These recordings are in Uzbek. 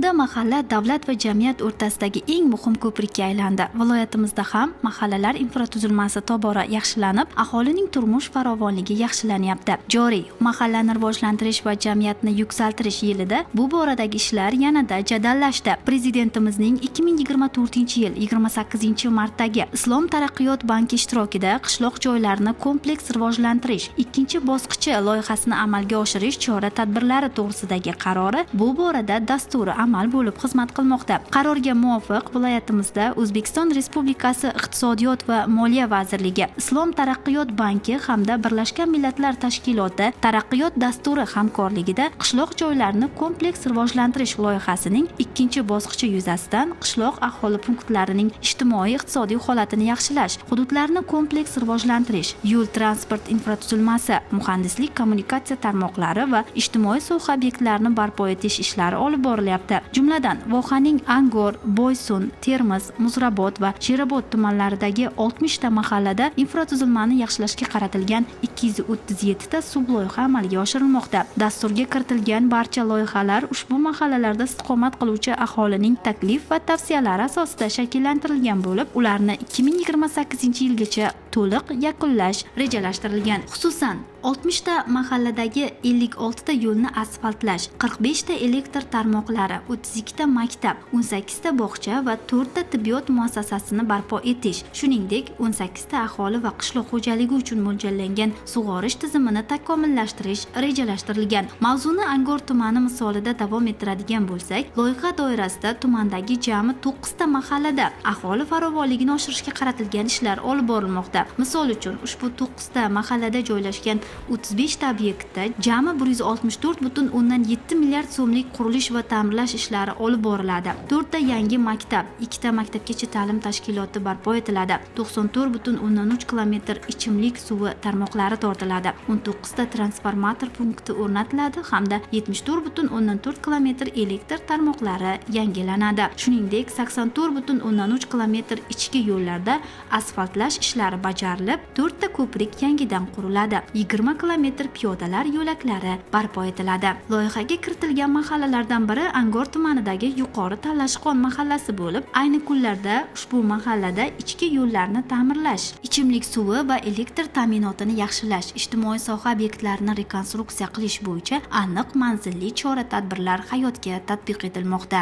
Buxoroda mahalla davlat va jamiyat o'rtasidagi eng muhim ko'prikka aylandi. Viloyatimizda ham mahallalar infratuzilmasi tobora yaxshilanib, aholining turmush farovonligi yaxshilanyapti. Joriy mahallani rivojlantirish va jamiyatni yuksaltirish yilida bu boradagi ishlar yanada jadallashdi. Prezidentimizning 2024-yil 28-martdagi Islom taraqqiyot banki ishtirokida qishloq joylarini kompleks rivojlantirish ikkinchi bosqichi loyihasini amalga oshirish chora-tadbirlari to'g'risidagi qarori bu borada dasturi amal bo'lib xizmat qilmoqda. Qarorga muvofiq viloyatimizda O'zbekiston Respublikasi Iqtisodiyot va Moliya vazirligi, Islom taraqqiyot banki hamda Birlashgan Millatlar Tashkiloti taraqqiyot dasturi hamkorligida qishloq joylarini kompleks rivojlantirish loyihasining ikkinchi bosqichi yuzasidan qishloq aholi punktlarining ijtimoiy-iqtisodiy holatini yaxshilash, hududlarni kompleks rivojlantirish, yo'l transport infratuzilmasi, muhandislik kommunikatsiya tarmoqlari va ijtimoiy soha obyektlarini barpo etish ishlari olib borilyapti. Jumladan, vohaning Angor, Boysun, Termiz, Muzrabot va Sherobod tumanlaridagi 60 ta mahallada infratuzilmani yaxshilashga qaratilgan 237 ta subloyiha amalga oshirilmoqda. Dasturga kiritilgan barcha loyihalar ushbu mahallalarda istiqomat qiluvchi aholining taklif va tavsiyalari asosida shakllantirilgan bo'lib, ularni 2028-yilgacha to'liq yakunlash rejalashtirilgan. Xususan, 60 ta mahalladagi 56 ta yo'lni asfaltlash, 45 ta elektr tarmoqlari, 32 ta maktab, 18 ta bog'cha va 4 ta tibbiyot muassasasini barpo etish, shuningdek 18 ta aholi va qishloq xo'jaligi uchun mo'ljallangan sug'orish tizimini takomillashtirish rejalashtirilgan. Mavzuni Angor tumani misolida davom ettiradigan bo'lsak, loyiha doirasida tumandagi jami 9 ta mahallada aholi farovonligini oshirishga qaratilgan ishlar olib borilmoqda. Misol uchun, ushbu 9 ta mahallada joylashgan 35 ta obyektda jami 164,7 milliard so'mlik qurilish va ta'mirlash ishlari olib boriladi. 4 ta yangi maktab, 2 ta maktabgacha ta'lim tashkiloti barpo etiladi. 94,3 kilometr ichimlik suvi tarmoqlari tortiladi. 19 ta transformator punkti o'rnatiladi hamda 74,4 kilometr elektr tarmoqlari yangilanadi. Shuningdek, 84,3 kilometr ichki yo'llarda asfaltlash ishlari bajarilib, 4 ta ko'prik yangidan quriladi. 20 kilometr piyodalar yo'laklari barpo etiladi. Loyihaga kiritilgan mahallalardan biri Angor tumanidagi Yuqori Talashqon mahallasi bo'lib, ayni kunlarda ushbu mahallada ichki yo'llarni ta'mirlash, ichimlik suvi va elektr ta'minotini yaxshilash, ijtimoiy soha obyektlarini rekonstruksiya qilish bo'yicha aniq manzilli chora-tadbirlar hayotga tatbiq etilmoqda.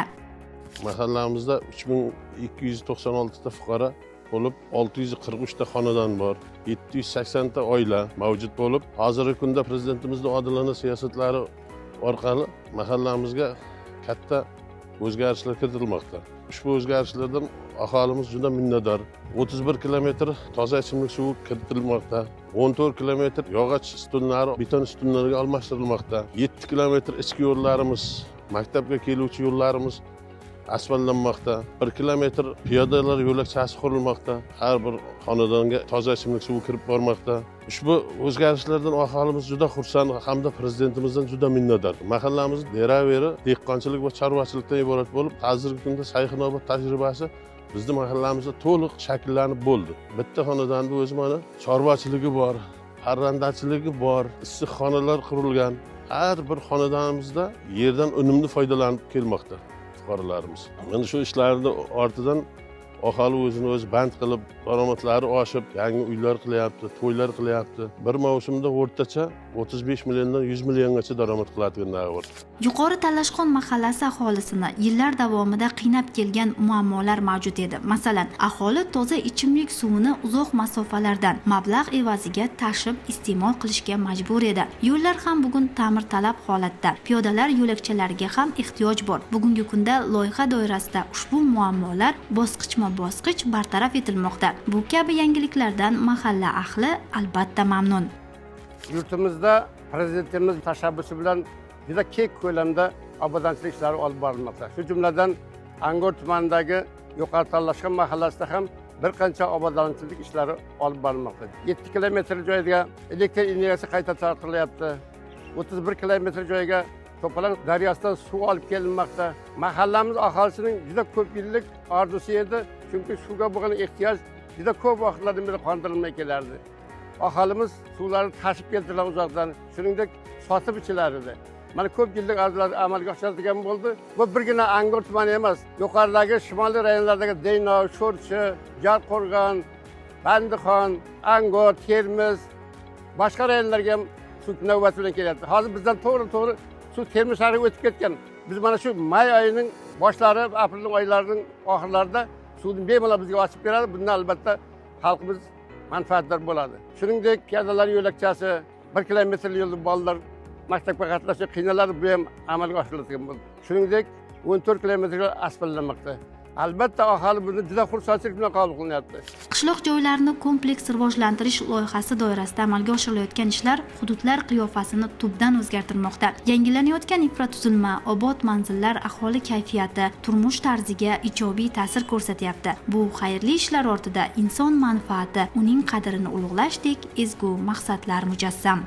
Mahallamizda 3296 ta fuqaro bo'lib, 643 ta xonadon bor, 780 ta oila mavjud bo'lib, hozirgi kunda prezidentimizning odilona siyosatlari orqali mahallamizga katta o'zgarishlar kiritilmoqda. Ushbu o'zgarishlardan aholimiz juda minnatdor. 31 kilometr toza ichimlik suvi kiritilmoqda. 14 kilometr yog'och ustunlari beton ustunlarga almashtirilmoqda. 7 kilometr ichki yo'llarimiz, maktabga keluvchi yo'llarimiz asfaltlanmoqda. 1 kilometr piyodalar yo'lakchasi qurilmoqda. Har bir xonadonga toza ichimlik suvi kirib bormoqda. Ushbu o'zgarishlardan aholimiz juda xursand hamda prezidentimizdan juda minnatdor. Mahallamiz deraveri dehqonchilik va chorvachilikdan iborat bo'lib, hozirgi kunda Sayxunobod tajribasi bizning mahallamizda to'liq shakllanib bo'ldi. Bitta xonadonda o'zi mana chorvachiligi bor, parrandachiligi bor, issiqxonalar qurilgan. Har bir xonadonimizda yerdan unumli foydalanib kelmoqda fuqarolarimiz. Mana shu ishlarning ortidan aholi o'zini o'zi band qilib, daromadlari oshib, yangi uylar qilyapti, to'ylar qilyapti. Bir mavsumda o'rtacha 35 milliondan 100 milliongacha daromad qiladigan davr. Yuqori Talashqon mahallasi aholisini yillar davomida qiynab kelgan muammolar mavjud edi. Masalan, aholi toza ichimlik suvini uzoq masofalardan mablag' evaziga tashib iste'mol qilishga majbur edi. Yo'llar ham bugun ta'mirtalab holatda. Piyodalar yo'lakchalariga ham ehtiyoj bor. Bugungi kunda loyiha doirasida ushbu muammolar bosqichma-bosqich bartaraf etilmoqda. Bu kabi yangiliklardan mahalla ahli albatta mamnun. Yurtimizda prezidentimiz tashabbusi bilan juda keng ko'lamda obodonchilik ishlari olib borilmoqda. Shu jumladan Angor tumanidagi Yuqori Talashqon mahallasida ham bir qancha obodonchilik ishlari olib borilmoqda. 7 kilometr joyga elektr energiyasi qayta tortilyapti. 31 kilometr joyga To'palan daryosidan suv olib kelinmoqda. Mahallamiz aholisining juda ko'p yillik orzusi edi, chunki suvga bo'lgan ehtiyoj juda ko'p vaqtlardan beri qondirilmay kelardi. Aholimiz suvlarni tashib keltirgan uzoqdan, shuningdek sotib ichilar edi. mana ko'p yillik arzular amalga oshadigan bo'ldi. Bu birgina Angor tumani emas, yuqoridagi shimoliy rayonlardagi Deyno, Sho'rchi, Jarqo'rg'on, Bandixon, Angor, Termiz, boshqa rayonlarga ham suv navbati bilan kelyapti. Hozir bizdan to'g'ri suv Termiz shahriga o'tib ketgan. Biz mana shu may oyining boshlari, aprel oylarining oxirlarida suvni bemalol bizga ochib beradi. Bundan albatta xalqimiz manfaatdor bo'ladi. Shuningdek, piyodalar yo'lakchasi 1 kilometr yo'lda bolalar maktabga qatnashga qiynaladi, bu ham amalga oshiriladigan bo'ldi. Shuningdek, 14 kilometr yo'l asfaltlanmoqda. Albatta aholi buni juda xursandchilik bilan qabul qilyapti. Qishloq joylarini kompleks rivojlantirish loyihasi doirasida amalga oshirilayotgan ishlar hududlar qiyofasini tubdan o'zgartirmoqda. Yangilanayotgan infratuzilma, obod manzillar aholi kayfiyati, turmush tarziga ijobiy ta'sir ko'rsatyapti. Bu xayrli ishlar ortida inson manfaati, uning qadrini ulug'lashdek ezgu maqsadlar mujassam.